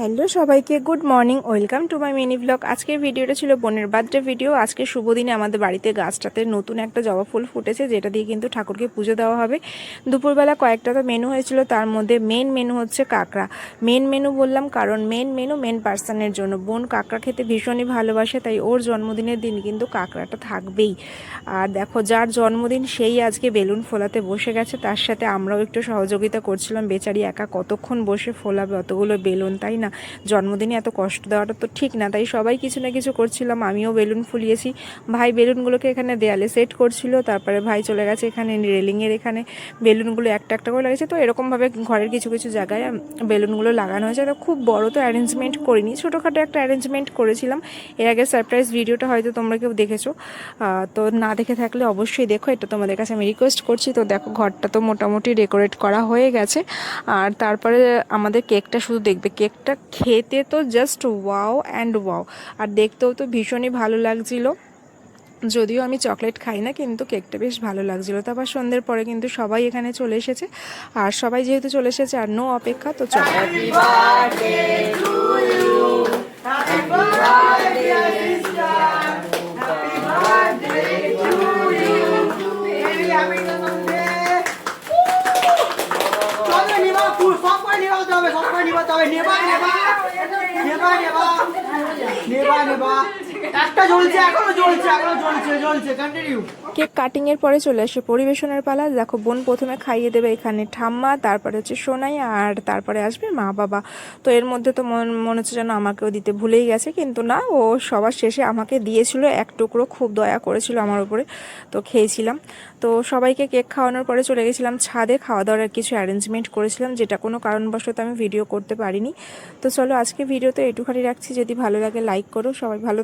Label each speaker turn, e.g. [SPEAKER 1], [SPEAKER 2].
[SPEAKER 1] Hello সবাইকে good morning, welcome to my mini blog. আজকের ভিডিওটা ছিল বোনের বার্থডে ভিডিও। আজকে শুভ দিনে আমাদের বাড়িতে গাছটাতে নতুন একটা জবা ফুল ফুটেছে, যেটা দিয়ে কিন্তু ঠাকুরকে পুজো দেওয়া হবে। দুপুরবেলা কয়েকটা তো মেনু হয়েছিল, তার মধ্যে মেন মেনু হচ্ছে কাঁকড়া। মেন মেনু বললাম কারণ মেন পার্সনের জন্য। বোন কাঁকড়া খেতে ভীষণই ভালোবাসে, তাই ওর জন্মদিনের দিন কিন্তু কাঁকড়াটা থাকবেই। আর দেখো, যার জন্মদিন সেই আজকে বেলুন ফোলাতে বসে গেছে, তার সাথে আমরাও একটু সহযোগিতা করছিলাম। বেচারি একা কতক্ষণ বসে ফোলাবে অতগুলো বেলুন, তাই না? জন্মদিনে এত কষ্ট দেওয়াটা তো ঠিক না, তাই সবাই কিছু না কিছু করছিলাম। আমিও বেলুন ফুলিয়েছি, ভাই বেলুনগুলোকে এখানে দেয়ালে সেট করছিল, তারপরে ভাই চলে গেছে এখানে রেলিংয়ের এখানে বেলুনগুলো একটা একটা করে লাগিয়েছে। তো এরকমভাবে ঘরের কিছু কিছু জায়গায় বেলুনগুলো লাগানো হয়েছে। তো খুব বড় তো অ্যারেঞ্জমেন্ট করিনি, ছোটোখাটো একটা অ্যারেঞ্জমেন্ট করেছিলাম। এর আগে সারপ্রাইজ ভিডিওটা হয়তো তোমরা কেউ দেখেছো, তো না দেখে থাকলে অবশ্যই দেখো, এটা তোমাদের কাছে আমি রিকোয়েস্ট করছি। তো দেখো, ঘরটা তো মোটামুটি ডেকোরেট করা হয়ে গেছে। আর তারপরে আমাদের কেকটা শুধু দেখবে, কেকটা খেতে তো জাস্ট ওয়াও অ্যান্ড ওয়াও, আর দেখতেও তো ভীষণই ভালো লাগছিলো। যদিও আমি চকলেট খাই না, কিন্তু কেকটা বেশ ভালো লাগছিলো। তারপর সন্ধ্যের পরে কিন্তু সবাই এখানে চলে এসেছে, আর সবাই যেহেতু চলে এসেছে আর নো অপেক্ষা, তো চকলেট কেক কাটিংয়ের পরে চলে আসে পরিবেশনের পালা। দেখো, বোন প্রথমে খাইয়ে দেবে এখানে ঠাম্মা, তারপরে হচ্ছে সোনাই, আর তারপরে আসবে মা বাবা। তো এর মধ্যে তো মনে হচ্ছে যেন আমাকেও দিতে ভুলেই গেছে, কিন্তু না, ও সবার শেষে আমাকে দিয়েছিল এক টুকরো, খুব দয়া করেছিল আমার উপরে, তো খেয়েছিলাম। তো সবাইকে কেক খাওয়ানোর পরে চলে গেছিলাম ছাদে, খাওয়া দাওয়ার কিছু অ্যারেঞ্জমেন্ট করেছিলাম, যেটা কোনো কারণবশত আমি ভিডিও করতে পারিনি। তো চলো, আজকে ভিডিওতে এটুখানি রাখছি। যদি ভালো লাগে লাইক করো, সবাই ভালো